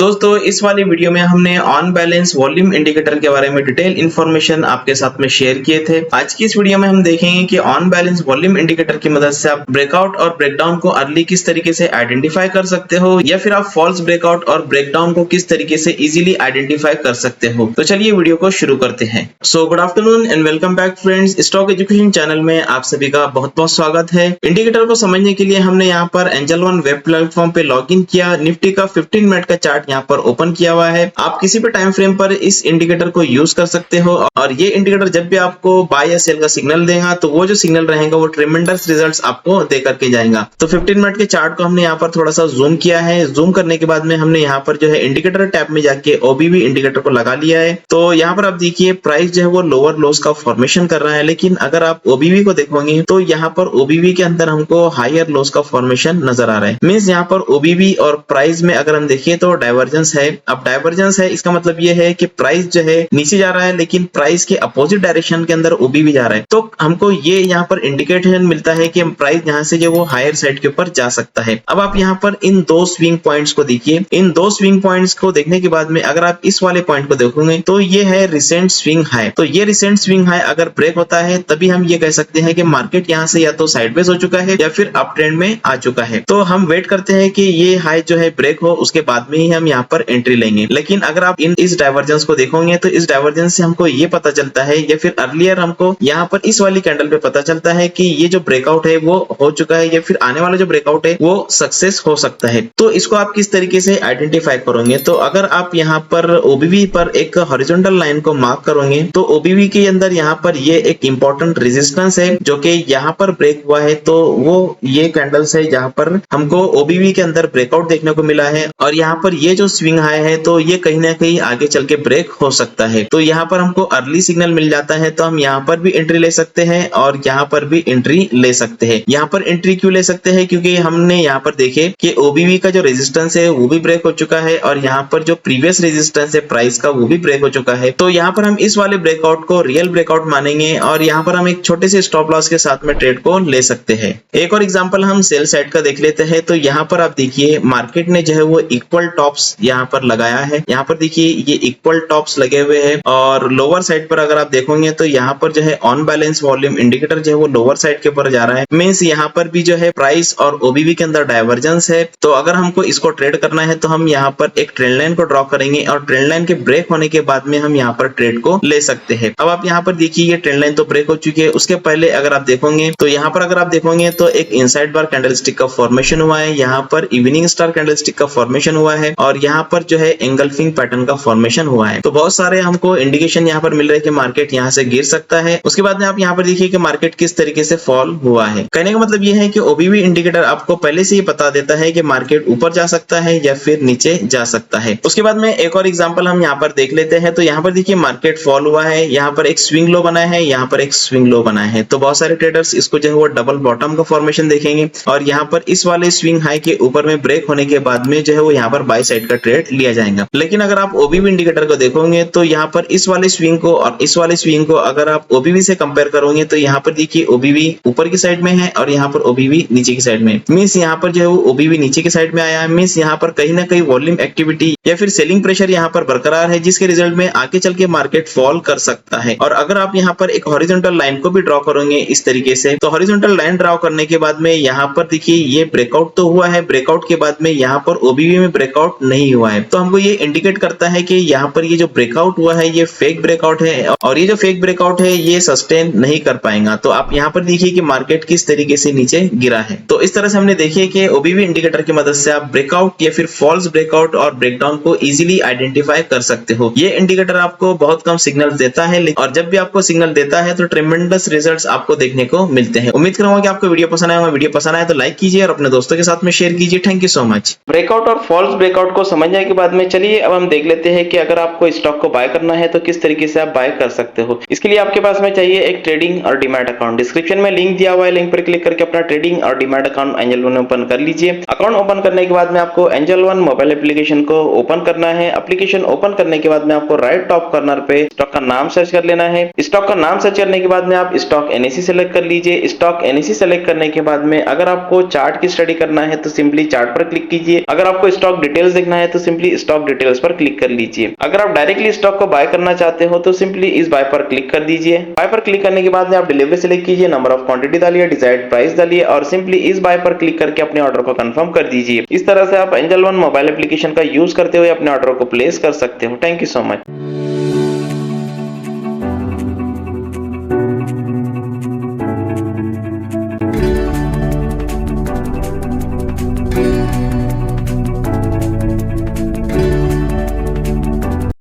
दोस्तों इस वाली वीडियो में हमने ऑन बैलेंस वॉल्यूम इंडिकेटर के बारे में डिटेल इन्फॉर्मेशन आपके साथ में शेयर किए थे। आज की इस वीडियो में हम देखेंगे कि ऑन बैलेंस वॉल्यूम इंडिकेटर की मदद से आप ब्रेकआउट और ब्रेकडाउन को अर्ली किस तरीके से आइडेंटिफाई कर सकते हो या फिर आप फॉल्स ब्रेकआउट और ब्रेकडाउन को किस तरीके से इजीली आइडेंटिफाई कर सकते हो। तो चलिए वीडियो को शुरू करते हैं। So good afternoon and welcome back friends, stock education channel में आप सभी का बहुत बहुत स्वागत है। इंडिकेटर को समझने के लिए हमने यहाँ पर एंजल वन वेब प्लेटफॉर्म पे लॉग इन किया। निफ्टी का 15 मिनट का चार्ट यहाँ पर ओपन किया हुआ है। आप किसी भी टाइम फ्रेम पर इस इंडिकेटर को यूज कर सकते हो और ये इंडिकेटर जब भी आपको बाय या सेल का सिग्नल देगा तो वो जो सिग्नल रहेगा वो ट्रेमेंडस रिजल्ट्स आपको दे करके जाएगा। तो 15 मिनट के चार्ट को हमने यहाँ पर थोड़ा सा जूम किया है। जूम करने के बाद में हमने यहाँ पर जो है इंडिकेटर टैब में जाके ओबीवी इंडिकेटर को लगा लिया है। तो यहाँ पर आप देखिए प्राइस जो है वो लोअर लोस का फॉर्मेशन कर रहा है, लेकिन अगर आप ओबीवी को देखोगे तो यहाँ पर ओबीवी के अंदर हमको हायर लोस का फॉर्मेशन नजर आ रहा है। मींस यहाँ पर ओबीवी और प्राइस में अगर हम देखिए तो डाइवर्जेंस है। अब डाइवर्जेंस है इसका मतलब ये है कि प्राइस जो है नीचे जा रहा है, लेकिन प्राइस के अपोजिट डायरेक्शन के अंदर ओबीवी जा रहा है। तो हमको ये यहाँ पर इंडिकेशन मिलता है कि प्राइस यहाँ से जो वो हायर साइड के ऊपर जा सकता है। अब आप यहाँ पर इन दो स्विंग पॉइंट्स को देखिए। इन दो स्विंग पॉइंट्स को देखने के बाद में अगर आप इस वाले पॉइंट को देखोगे तो ये है रिसेंट स्विंग हाई। तो ये रिसेंट स्विंग हाई अगर ब्रेक होता है तभी हम ये कह सकते हैं कि मार्केट यहाँ से या तो साइडवेज हो चुका है या फिर अप ट्रेंड में आ चुका है। तो हम वेट करते हैं कि ये हाई जो है ब्रेक हो, उसके बाद में ही हम यहाँ पर एंट्री लेंगे। लेकिन अगर आप इस डाइवर्जेंस को देखोगे तो इस डाइवर्जेंस से हमको ये पता चलता है या फिर अर्लियर हमको यहाँ पर इस वाली कैंडल पे पता चलता है कि ये जो ब्रेकआउट है वो हो चुका है या फिर आने वाला जो ब्रेकआउट है वो सक्सेस हो सकता है। तो इसको आप किस तरीके से आइडेंटिफाई करोगे? तो अगर आप यहाँ पर ओबीवी पर एक हॉरिजॉन्टल लाइन को मार्क करोगे तो ओबीवी के अंदर यहाँ पर ये एक इंपॉर्टेंट रेजिस्टेंस है जो कि यहाँ पर ब्रेक हुआ है। तो वो ये कैंडल्स है जहाँ पर हमको ओबीवी के अंदर ब्रेकआउट देखने को मिला है और यहाँ पर ये जो स्विंग हाई है तो ये कहीं ना कहीं आगे चल के ब्रेक हो सकता है। तो यहाँ पर हमको अर्ली सिग्नल मिल जाता है तो हम यहाँ पर भी एंट्री ले सकते हैं और यहाँ पर भी एंट्री ले सकते हैं। यहाँ पर एंट्री क्यों ले सकते हैं? क्योंकि हमने यहाँ पर देखे कि ओबीवी का जो रेजिस्टेंस है वो भी ब्रेक हो चुका है और यहाँ पर जो प्रीवियस रेजिस्टेंस है प्राइस का वो भी ब्रेक हो चुका है। तो यहाँ पर हम इस वाले ब्रेकआउट को रियल ब्रेकआउट मानेंगे और यहाँ पर हम एक छोटे से स्टॉप लॉस के साथ में ट्रेड को ले सकते हैं। एक और एग्जांपल हम सेल साइड का देख लेते हैं। तो यहाँ पर आप देखिए मार्केट ने जो है वो इक्वल टॉप्स यहाँ पर लगाया है। यहाँ पर देखिए ये इक्वल टॉप्स लगे हुए हैं और लोअर साइड पर अगर आप देखोगे तो यहाँ पर जो है ऑन बैलेंस वॉल्यूम इंडिकेटर जो है वो लोअर साइड के ऊपर जा रहा है। मींस यहाँ पर भी जो है प्राइस और ओबीवी के अंदर डाइवर्जेंस है। तो अगर हमको इसको ट्रेड करना है तो हम यहाँ पर एक ट्रेंड लाइन को ड्रॉ करेंगे और ट्रेंड लाइन के ब्रेक होने के बाद में हम यहाँ पर ट्रेड को ले सकते हैं। अब आप यहाँ पर देखिए ये ट्रेंड लाइन तो ब्रेक हो चुकी है। उसके पहले अगर आप देखोगे तो यहाँ पर अगर आप देखोगे तो एक इनसाइड बार कैंडलस्टिक का फॉर्मेशन हुआ है, यहाँ पर इवनिंग स्टार कैंडलस्टिक का फॉर्मेशन हुआ है और यहाँ पर जो है एंगल्फिंग पैटर्न का फॉर्मेशन हुआ है। तो बहुत सारे हमको इंडिकेशन यहाँ पर मिल रहे हैं कि मार्केट यहाँ से गिर सकता है। उसके बाद में आप यहाँ पर देखिए कि मार्केट किस तरीके से फॉल हुआ है। कहने का मतलब ये है कि ओबीवी इंडिकेटर आपको पहले से ही बता देता है कि मार्केट ऊपर जा सकता है या फिर नीचे जा सकता है। उसके बाद में एक और एग्जांपल हम यहाँ पर देख लेते हैं। तो यहाँ पर देखिए मार्केट फॉल हुआ है, यहाँ पर एक स्विंग लो बना है, यहाँ पर एक स्विंग लो बना है। तो बहुत सारे ट्रेडर्स इसको जो है वो डबल बॉटम का फॉर्मेशन देखेंगे और यहाँ पर इस वाले स्विंग हाई के ऊपर में ब्रेक होने के बाद में जो है वो यहाँ पर बाय साइड का ट्रेड लिया जाएगा। लेकिन अगर आप ओबीवी इंडिकेटर को देखोगे तो यहाँ पर इस वाले स्विंग को और इस वाले स्विंग को अगर आप ओबीवी से कंपेयर करोगे तो यहाँ पर देखिए ओबीवी ऊपर की साइड में है और यहाँ पर ओबीवी नीचे की साइड में। मींस यहाँ पर जो है वो ओबीवी नीचे की साइड में आया है। मींस यहाँ पर कहीं ना कहीं वॉल्यूम एक्टिविटी या फिर सेलिंग प्रेशर यहाँ पर बरकरार है, जिसके रिजल्ट में आगे चल के मार्केट फॉल कर सकता है। और अगर आप यहाँ पर एक हॉरिजॉन्टल लाइन को भी ड्रॉ करोगे इस तरीके से, तो हॉरिजॉन्टल लाइन ड्रॉ करने के बाद में यहाँ पर देखिए ये ब्रेकआउट तो हुआ है, ब्रेकआउट के बाद में यहाँ पर ओबीवी में ब्रेकआउट नहीं हुआ है। तो हमको ये इंडिकेट करता है कि यहाँ पर ये जो ब्रेकआउट हुआ है ये फेक ब्रेकआउट है और ये जो फेक ब्रेकआउट है ये सस्टेन नहीं कर पाएगा। तो आप यहाँ पर देखिए कि मार्केट किस तरीके से नीचे गिरा है। तो इस तरह से हमने देखिए कि ओबीवी इंडिकेटर की मदद से आप ब्रेकआउट या फिर फॉल्स ब्रेकआउट और ब्रेकडाउन को इजीली आइडेंटिफाई कर सकते हो। ये इंडिकेटर आपको बहुत कम सिग्नल देता है और जब भी आपको सिग्नल देता है तो ट्रेमेंडस रिजल्ट्स आपको देखने को मिलते हैं। उम्मीद करूंगा कि आपको वीडियो पसंद आया। वीडियो पसंद आया तो लाइक कीजिए और अपने दोस्तों के साथ में शेयर कीजिए। Thank you so much. Breakout और फॉल्स ब्रेकआउट को समझने के बाद में चलिए अब हम देख लेते हैं कि अगर आपको स्टॉक को बाय करना है तो किस तरीके से आप बाय कर सकते हो। इसके लिए आपके पास में चाहिए एक ट्रेडिंग और डीमैट अकाउंट। डिस्क्रिप्शन में लिंक दिया हुआ है, लिंक पर क्लिक करके अपना ट्रेडिंग और demat account angel one open कर लीजिए। अकाउंट ओपन करने के बाद में आपको एंजल वन मोबाइल एप्लीकेशन को ओपन करना है। एप्लीकेशन ओपन करने के बाद में आपको राइट टॉप कॉर्नर पे स्टॉक का नाम सर्च कर लेना है। स्टॉक का नाम सर्च करने के बाद में आप स्टॉक एनएसी सेलेक्ट कर लीजिए। स्टॉक एनएसी सेलेक्ट करने के बाद में अगर आपको चार्ट की स्टडी करना है तो सिंपली चार्ट पर क्लिक कीजिए। अगर आपको स्टॉक डिटेल्स देखना है तो सिंपली स्टॉक डिटेल्स पर क्लिक कर लीजिए। अगर आप डायरेक्टली स्टॉक को बाय करना चाहते हो तो सिंपली इस बाय पर क्लिक कर दीजिए। बाय पर क्लिक करने के बाद में आप डिलीवरी सिलेक्ट कीजिए, नंबर ऑफ क्वांटिटी डालिए, डिजायर्ड प्राइस डालिए और सिंपली इस बाय पर क्लिक करके अपने ऑर्डर को कंफर्म कर दीजिए। इस तरह से आप एंजल वन मोबाइल एप्लीकेशन का यूज करते हुए अपने ऑर्डर को प्लेस कर सकते हो। Thank you so much.